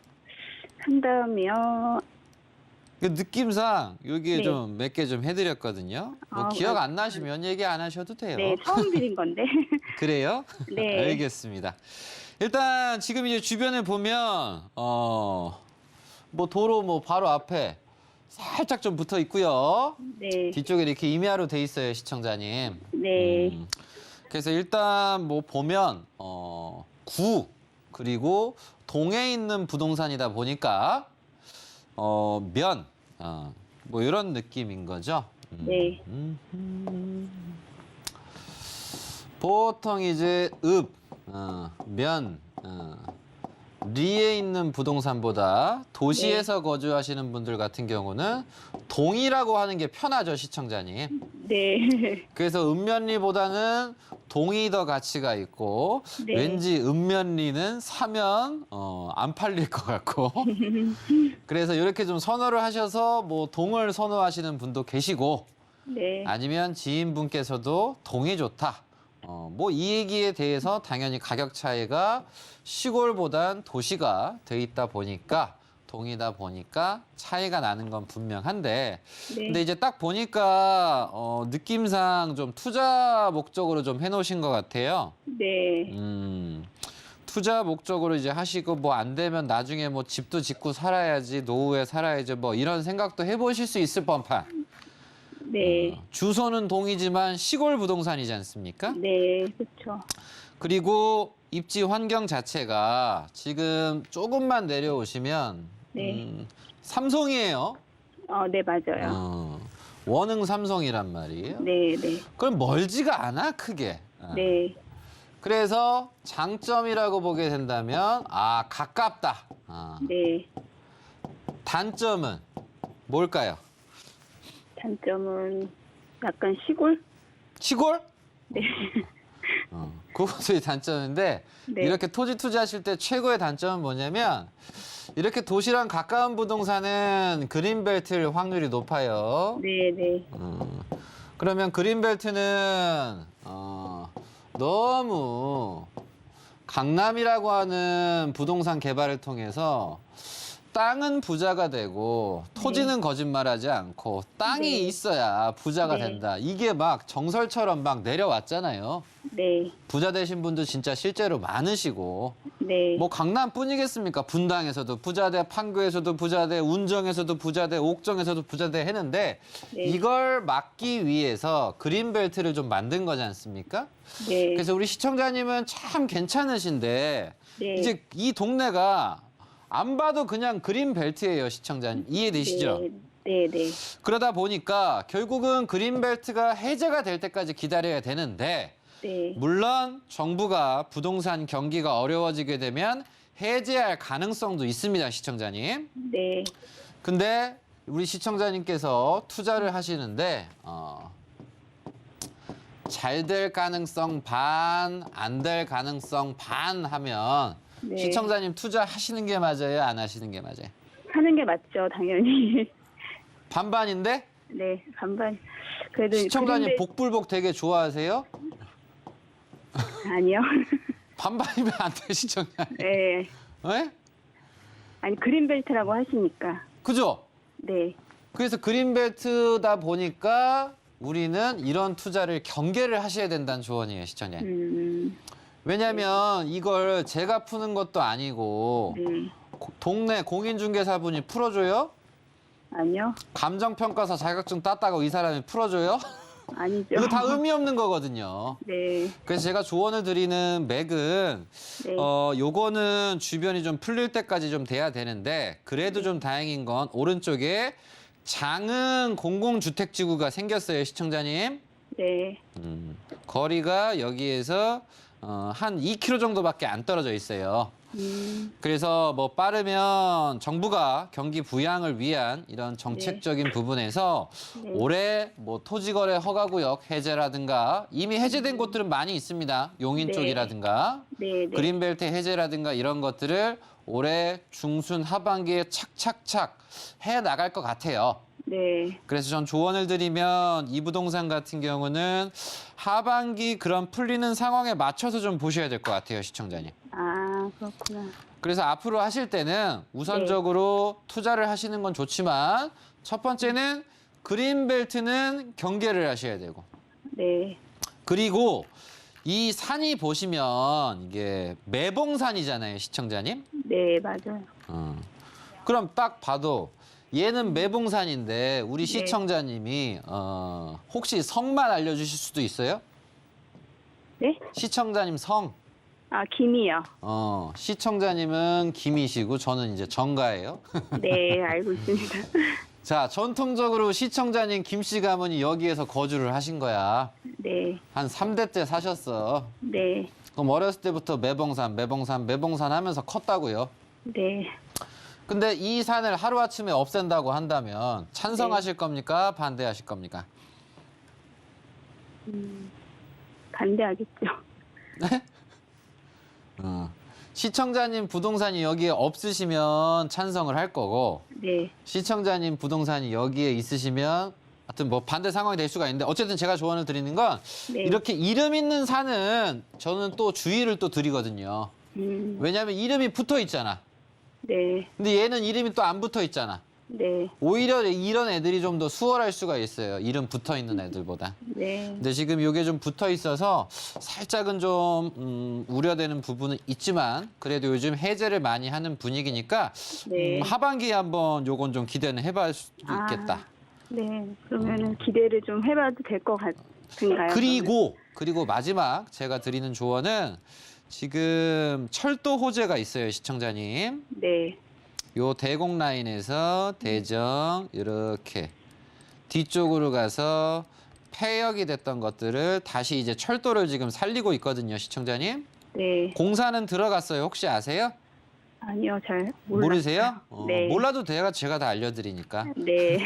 상담이요. 그 느낌상 여기 네. 좀 몇 개 좀 해드렸거든요. 뭐 아, 기억 안 나시면 얘기 안 하셔도 돼요. 네, 처음 드린 건데. 그래요? 네. 알겠습니다. 일단 지금 이제 주변을 보면 뭐 도로 뭐 바로 앞에 살짝 좀 붙어 있고요. 네. 뒤쪽에 이렇게 임야로 돼 있어요, 시청자님. 네. 그래서 일단 뭐 보면 구 그리고 동에 있는 부동산이다 보니까 면 뭐 이런 느낌인 거죠. 네. 보통 이제 면, 리에 있는 부동산보다 도시에서 거주하시는 분들 같은 경우는 동이라고 하는 게 편하죠, 시청자님. 네. 그래서 읍면리보다는 동이 더 가치가 있고 네. 왠지 읍면리는 사면 안 팔릴 것 같고 그래서 이렇게 좀 선호를 하셔서 뭐 동을 선호하시는 분도 계시고 네. 아니면 지인분께서도 동이 좋다. 뭐 이 얘기에 대해서 당연히 가격 차이가 시골보단 도시가 돼 있다 보니까 동이다 보니까 차이가 나는 건 분명한데 네. 근데 이제 딱 보니까 느낌상 좀 투자 목적으로 좀 해놓으신 것 같아요. 네. 투자 목적으로 이제 하시고 뭐 안 되면 나중에 뭐 집도 짓고 살아야지 노후에 살아야지 뭐 이런 생각도 해보실 수 있을 법한. 네. 주소는 동이지만 시골 부동산이지 않습니까? 네. 그렇죠. 그리고 입지 환경 자체가 지금 조금만 내려오시면 네. 삼성이에요. 네, 맞아요. 원흥 삼성이란 말이에요. 네, 네. 그럼 멀지가 않아 크게. 네. 그래서 장점이라고 보게 된다면 가깝다. 네. 단점은 뭘까요? 단점은 약간 시골? 시골? 네. 그것이 단점인데 네. 이렇게 토지 투자하실 때 최고의 단점은 뭐냐면 이렇게 도시랑 가까운 부동산은 그린벨트일 확률이 높아요. 네, 네. 그러면 그린벨트는 너무 강남이라고 하는 부동산 개발을 통해서 땅은 부자가 되고 토지는 거짓말하지 않고 땅이 네. 있어야 부자가 네. 된다. 이게 막 정설처럼 막 내려왔잖아요. 네. 부자 되신 분도 진짜 실제로 많으시고 네. 뭐 강남뿐이겠습니까? 분당에서도 부자돼, 판교에서도 부자돼, 운정에서도 부자돼, 옥정에서도 부자돼 했는데 네. 이걸 막기 위해서 그린벨트를 좀 만든 거지 않습니까? 네. 그래서 우리 시청자님은 참 괜찮으신데 네. 이제 이 동네가 안 봐도 그냥 그린벨트예요, 시청자님. 이해되시죠? 네, 네. 그러다 보니까 결국은 그린벨트가 해제가 될 때까지 기다려야 되는데 네. 물론 정부가 부동산 경기가 어려워지게 되면 해제할 가능성도 있습니다, 시청자님. 네. 근데 우리 시청자님께서 투자를 하시는데 잘 될 가능성 반, 안 될 가능성 반 하면 네. 시청자님 투자하시는 게 맞아요, 안 하시는 게 맞아요? 하는 게 맞죠, 당연히. 반반인데 네, 반반. 그래도 시청자님 그린벨- 복불복 되게 좋아하세요? 아니요. 반반이면 안 돼, 시청자님. 네. 네? 아니 그린벨트라고 하시니까. 그죠? 네. 그래서 그린벨트다 보니까 우리는 이런 투자를 경계를 하셔야 된다는 조언이에요, 시청자님. 왜냐하면 이걸 제가 푸는 것도 아니고 네. 동네 공인중개사분이 풀어줘요? 아니요. 감정평가사 자격증 땄다고 이 사람이 풀어줘요? 아니죠. 이거 다 의미 없는 거거든요. 네. 그래서 제가 조언을 드리는 맥은 네. 요거는 주변이 좀 풀릴 때까지 좀 돼야 되는데 그래도 좀 다행인 건 오른쪽에 장흥 공공주택지구가 생겼어요, 시청자님. 네. 거리가 여기에서 한 2km 정도밖에 안 떨어져 있어요. 그래서 뭐 빠르면 정부가 경기 부양을 위한 이런 정책적인 부분에서 네. 올해 뭐 토지거래 허가구역 해제라든가 이미 해제된 곳들은 많이 있습니다. 용인 네. 쪽이라든가 네. 네. 그린벨트 해제라든가 이런 것들을 올해 중순 하반기에 착착착 해 나갈 것 같아요. 네. 그래서 전 조언을 드리면 이 부동산 같은 경우는 하반기 그런 풀리는 상황에 맞춰서 좀 보셔야 될 것 같아요, 시청자님. 아, 그렇구나. 그래서 앞으로 하실 때는 우선적으로 투자를 하시는 건 좋지만 첫 번째는 그린벨트는 경계를 하셔야 되고 네. 그리고 이 산이 보시면 이게 매봉산이잖아요, 시청자님. 네, 맞아요. 그럼 딱 봐도 얘는 매봉산인데 우리 네. 시청자님이 혹시 성만 알려주실 수도 있어요? 네? 시청자님 성. 아, 김이요. 시청자님은 김이시고 저는 이제 정가예요. 네, 알고 있습니다. 자, 전통적으로 시청자님 김씨 가문이 여기에서 거주를 하신 거야. 네. 한 3대째 사셨어. 네. 그럼 어렸을 때부터 매봉산 하면서 컸다고요. 네. 근데 이 산을 하루아침에 없앤다고 한다면 찬성하실 겁니까? 반대하실 겁니까? 반대하겠죠. 시청자님 부동산이 여기에 없으시면 찬성을 할 거고 네. 시청자님 부동산이 여기에 있으시면 하여튼 뭐 반대 상황이 될 수가 있는데 어쨌든 제가 조언을 드리는 건 네. 이렇게 이름 있는 산은 저는 또 주의를 또 드리거든요. 왜냐하면 이름이 붙어 있잖아. 네. 근데 얘는 이름이 또 안 붙어 있잖아. 네. 오히려 이런 애들이 좀 더 수월할 수가 있어요. 이름 붙어 있는 애들보다. 네. 근데 지금 이게 좀 붙어 있어서 살짝은 좀 우려되는 부분은 있지만 그래도 요즘 해제를 많이 하는 분위기니까 네. 하반기에 한번 요건 좀 기대는 해볼 수도 있겠다. 네. 그러면은 기대를 좀 해봐도 될 것 같은가요? 그리고 마지막 제가 드리는 조언은 지금 철도 호재가 있어요, 시청자님. 네. 요 대곡 라인에서 대정 이렇게 뒤쪽으로 가서 폐역이 됐던 것들을 다시 이제 철도를 지금 살리고 있거든요, 시청자님. 네. 공사는 들어갔어요. 혹시 아세요? 아니요, 잘 몰라요. 모르세요? 네. 몰라도 제가 다 알려드리니까. 네.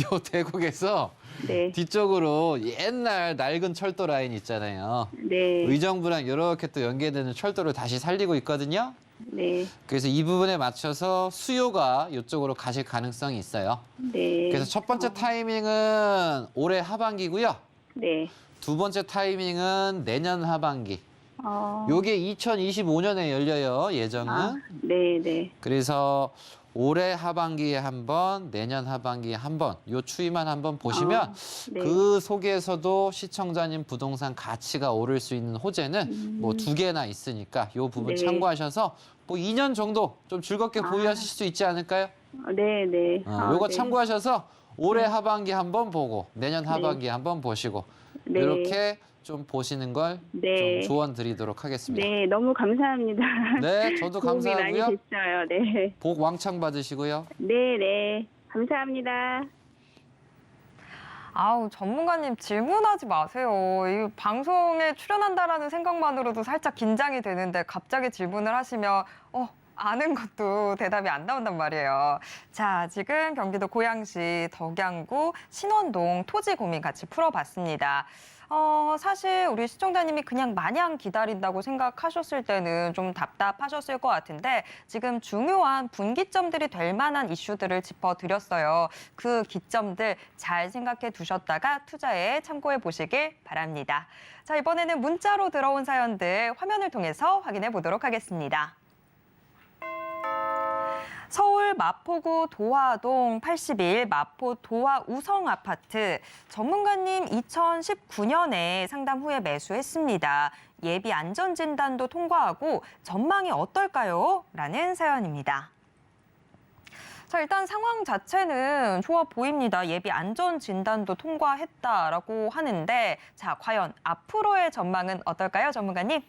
요 대곡에서 네. 뒤쪽으로 옛날 낡은 철도 라인 있잖아요. 네. 의정부랑 이렇게 또 연계되는 철도를 다시 살리고 있거든요. 네. 그래서 이 부분에 맞춰서 수요가 이쪽으로 가실 가능성이 있어요. 네. 그래서 첫 번째 타이밍은 올해 하반기고요. 네. 두 번째 타이밍은 내년 하반기. 어. 요게 2025년에 열려요, 예정은. 아, 네, 네. 그래서 올해 하반기에 한 번, 내년 하반기에 한 번, 요 추이만 한번 보시면 네. 그 속에서도 시청자님 부동산 가치가 오를 수 있는 호재는 뭐 2개나 있으니까 요 부분 네. 참고하셔서 뭐 2년 정도 좀 즐겁게 보유하실 수 있지 않을까요? 네, 네. 요거 네. 참고하셔서 올해 하반기 한번 보고 내년 하반기 한번 보시고 네. 이렇게 좀 보시는 걸 좀 네. 조언 드리도록 하겠습니다. 네, 너무 감사합니다. 네, 저도 도움이 많이 감사하고요. 됐어요. 네. 복 왕창 받으시고요. 네, 네. 감사합니다. 아우, 전문가님 질문하지 마세요. 이 방송에 출연한다라는 생각만으로도 살짝 긴장이 되는데 갑자기 질문을 하시면 아는 것도 대답이 안 나온단 말이에요. 자, 지금 경기도 고양시 덕양구 신원동 토지 고민 같이 풀어봤습니다. 사실 우리 시청자님이 그냥 마냥 기다린다고 생각하셨을 때는 좀 답답하셨을 것 같은데 지금 중요한 분기점들이 될 만한 이슈들을 짚어드렸어요. 그 기점들 잘 생각해 두셨다가 투자에 참고해 보시길 바랍니다. 자, 이번에는 문자로 들어온 사연들 화면을 통해서 확인해 보도록 하겠습니다. 서울 마포구 도화동 81 마포 도화 우성 아파트 전문가님 2019년에 상담 후에 매수했습니다. 예비 안전진단도 통과하고 전망이 어떨까요? 라는 사연입니다. 자, 일단 상황 자체는 좋아 보입니다. 예비 안전 진단도 통과했다라고 하는데 자, 과연 앞으로의 전망은 어떨까요, 전문가님?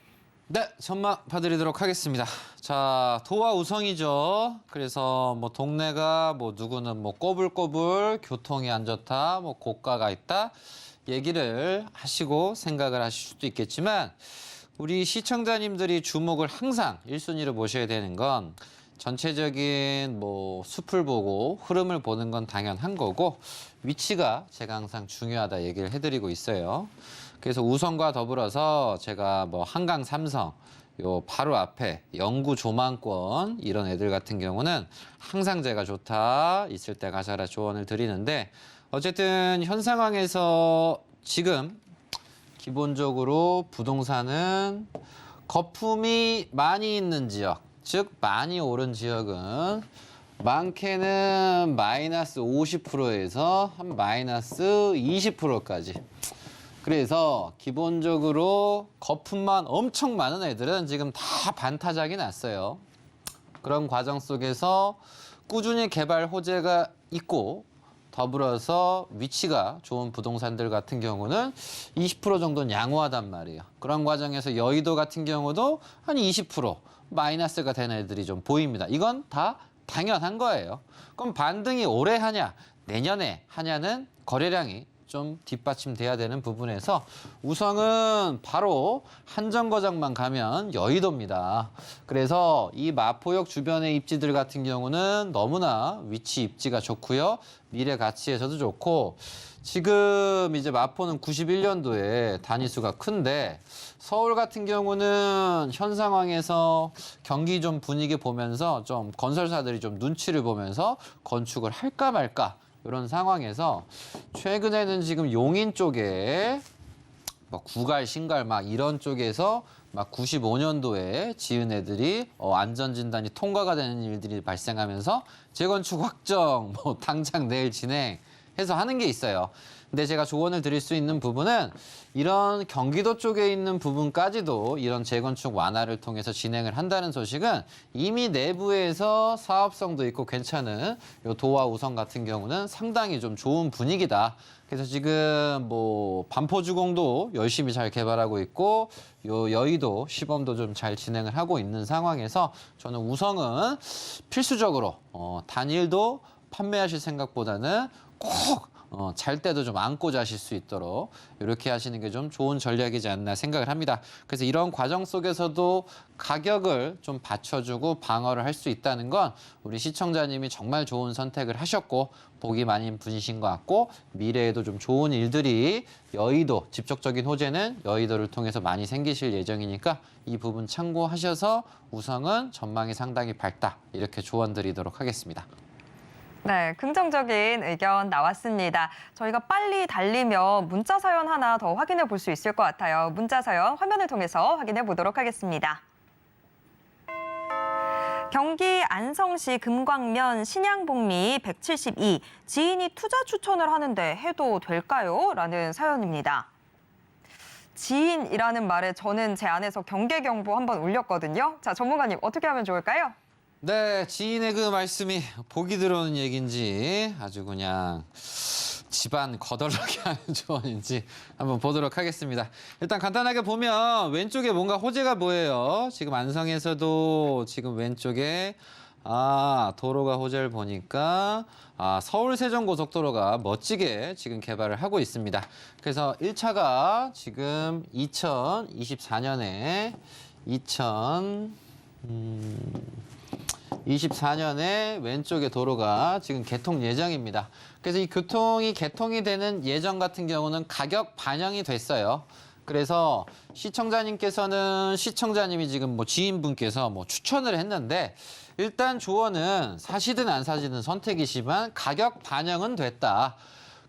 네, 전망 봐드리도록 하겠습니다. 자, 도와 우성이죠. 그래서 뭐 동네가 뭐 누구는 뭐 꼬불꼬불 교통이 안 좋다, 뭐 고가가 있다 얘기를 하시고 생각을 하실 수도 있겠지만 우리 시청자님들이 주목을 항상 1순위로 모셔야 되는 건 전체적인 뭐 숲을 보고 흐름을 보는 건 당연한 거고 위치가 제가 항상 중요하다 얘기를 해드리고 있어요. 그래서 우성과 더불어서 제가 뭐 한강 삼성 요 바로 앞에 영구 조망권 이런 애들 같은 경우는 항상 제가 좋다 있을 때 가셔라 조언을 드리는데 어쨌든 현 상황에서 지금 기본적으로 부동산은 거품이 많이 있는 지역, 즉 많이 오른 지역은 많게는 마이너스 50%에서 한 마이너스 20%까지. 그래서 기본적으로 거품만 엄청 많은 애들은 지금 다 반타작이 났어요. 그런 과정 속에서 꾸준히 개발 호재가 있고 더불어서 위치가 좋은 부동산들 같은 경우는 20% 정도는 양호하단 말이에요. 그런 과정에서 여의도 같은 경우도 한 20% 마이너스가 되는 애들이 좀 보입니다. 이건 다 당연한 거예요. 그럼 반등이 올해 하냐, 내년에 하냐는 거래량이 좀 뒷받침돼야 되는 부분에서 우성은 바로 한정거장만 가면 여의도입니다. 그래서 이 마포역 주변의 입지들 같은 경우는 너무나 위치 입지가 좋고요. 미래 가치에서도 좋고 지금 이제 마포는 91년도에 단위수가 큰데 서울 같은 경우는 현 상황에서 경기 좀 분위기 보면서 좀 건설사들이 좀 눈치를 보면서 건축을 할까 말까 이런 상황에서 최근에는 지금 용인 쪽에 뭐 구갈, 신갈 막 이런 쪽에서 막 95년도에 지은 애들이 안전진단이 통과가 되는 일들이 발생하면서 재건축 확정 뭐 당장 내일 진행해서 하는 게 있어요. 근데 제가 조언을 드릴 수 있는 부분은 이런 경기도 쪽에 있는 부분까지도 이런 재건축 완화를 통해서 진행을 한다는 소식은 이미 내부에서 사업성도 있고 괜찮은 요 도와 우성 같은 경우는 상당히 좀 좋은 분위기다. 그래서 지금 뭐 반포주공도 열심히 잘 개발하고 있고 요 여의도 시범도 좀 잘 진행을 하고 있는 상황에서 저는 우성은 필수적으로 단일도 판매하실 생각보다는 꼭 잘 때도 좀 안고 자실 수 있도록 이렇게 하시는 게 좀 좋은 전략이지 않나 생각을 합니다. 그래서 이런 과정 속에서도 가격을 좀 받쳐주고 방어를 할 수 있다는 건 우리 시청자님이 정말 좋은 선택을 하셨고 복이 많은 분이신 것 같고 미래에도 좀 좋은 일들이 여의도, 직접적인 호재는 여의도를 통해서 많이 생기실 예정이니까 이 부분 참고하셔서 우성은 전망이 상당히 밝다 이렇게 조언 드리도록 하겠습니다. 네, 긍정적인 의견 나왔습니다. 저희가 빨리 달리면 문자 사연 하나 더 확인해 볼 수 있을 것 같아요. 문자 사연 화면을 통해서 확인해 보도록 하겠습니다. 경기 안성시 금광면 신양복리 172, 지인이 투자 추천을 하는데 해도 될까요? 라는 사연입니다. 지인이라는 말에 저는 제 안에서 경계경보 한번 울렸거든요. 자, 전문가님 어떻게 하면 좋을까요? 네, 지인의 그 말씀이 복이 들어오는 얘기인지 아주 그냥 집안 거덜나게 하는 조언인지 한번 보도록 하겠습니다. 일단 간단하게 보면 왼쪽에 뭔가 호재가 보여요. 지금 안성에서도 지금 왼쪽에 도로가 호재를 보니까 서울 세종고속도로가 멋지게 지금 개발을 하고 있습니다. 그래서 1차가 지금 2024년에 24년에 왼쪽에 도로가 지금 개통 예정입니다. 그래서 이 개통이 되는 예정 같은 경우는 가격 반영이 됐어요. 그래서 시청자님이 지금 뭐 지인분께서 뭐 추천을 했는데 일단 조언은 사시든 안 사시든 선택이지만 가격 반영은 됐다.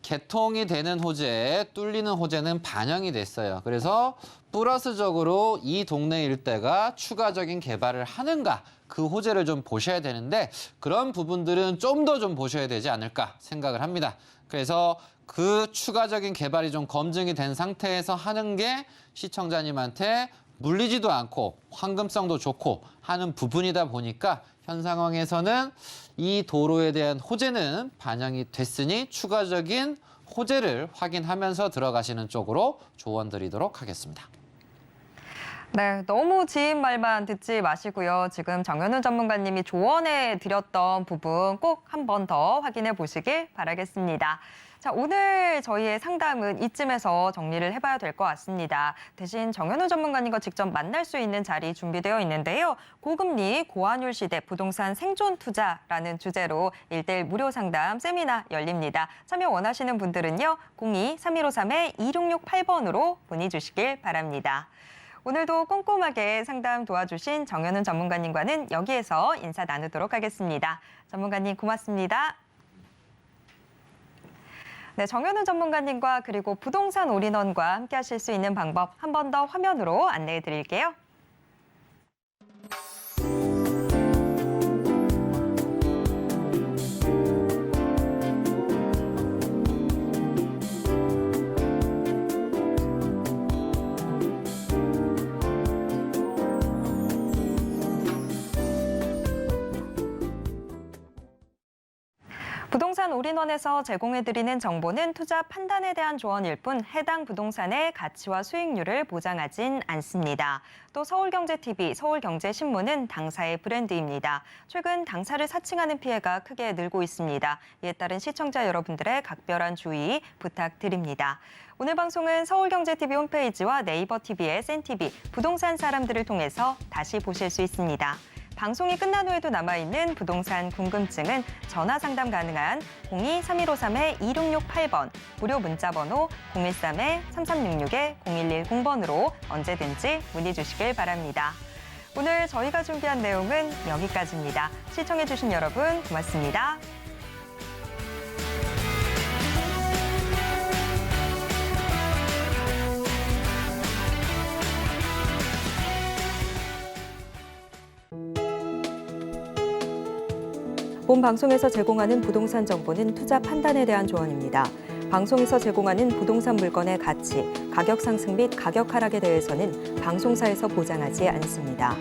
개통이 되는 호재, 뚫리는 호재는 반영이 됐어요. 그래서 플러스적으로 이 동네 일대가 추가적인 개발을 하는가 그 호재를 좀 보셔야 되는데 그런 부분들은 좀 더 좀 보셔야 되지 않을까 생각을 합니다. 그래서 그 추가적인 개발이 좀 검증이 된 상태에서 하는 게 시청자님한테 물리지도 않고 황금성도 좋고 하는 부분이다 보니까 현 상황에서는 이 도로에 대한 호재는 반영이 됐으니 추가적인 호재를 확인하면서 들어가시는 쪽으로 조언드리도록 하겠습니다. 네, 너무 지인 말만 듣지 마시고요. 지금 정현우 전문가님이 조언해 드렸던 부분 꼭 한 번 더 확인해 보시길 바라겠습니다. 자, 오늘 저희의 상담은 이쯤에서 정리를 해봐야 될 것 같습니다. 대신 정현우 전문가님과 직접 만날 수 있는 자리 준비되어 있는데요. 고금리, 고환율 시대 부동산 생존 투자라는 주제로 1:1 무료 상담 세미나 열립니다. 참여 원하시는 분들은요. 02-3153-2668번으로 문의 주시길 바랍니다. 오늘도 꼼꼼하게 상담 도와주신 정현우 전문가님과는 여기에서 인사 나누도록 하겠습니다. 전문가님 고맙습니다. 네, 정현우 전문가님과 그리고 부동산 올인원과 함께 하실 수 있는 방법 한 번 더 화면으로 안내해 드릴게요. 부동산 올인원에서 제공해드리는 정보는 투자 판단에 대한 조언일 뿐 해당 부동산의 가치와 수익률을 보장하진 않습니다. 또 서울경제TV, 서울경제신문은 당사의 브랜드입니다. 최근 당사를 사칭하는 피해가 크게 늘고 있습니다. 이에 따른 시청자 여러분들의 각별한 주의 부탁드립니다. 오늘 방송은 서울경제TV 홈페이지와 네이버TV의 센TV, 부동산 사람들을 통해서 다시 보실 수 있습니다. 방송이 끝난 후에도 남아있는 부동산 궁금증은 전화 상담 가능한 02-3153-2668번, 무료 문자번호 013-3366-0110번으로 언제든지 문의 주시길 바랍니다. 오늘 저희가 준비한 내용은 여기까지입니다. 시청해주신 여러분 고맙습니다. 본 방송에서 제공하는 부동산 정보는 투자 판단에 대한 조언입니다. 방송에서 제공하는 부동산 물건의 가치, 가격 상승 및 가격 하락에 대해서는 방송사에서 보장하지 않습니다.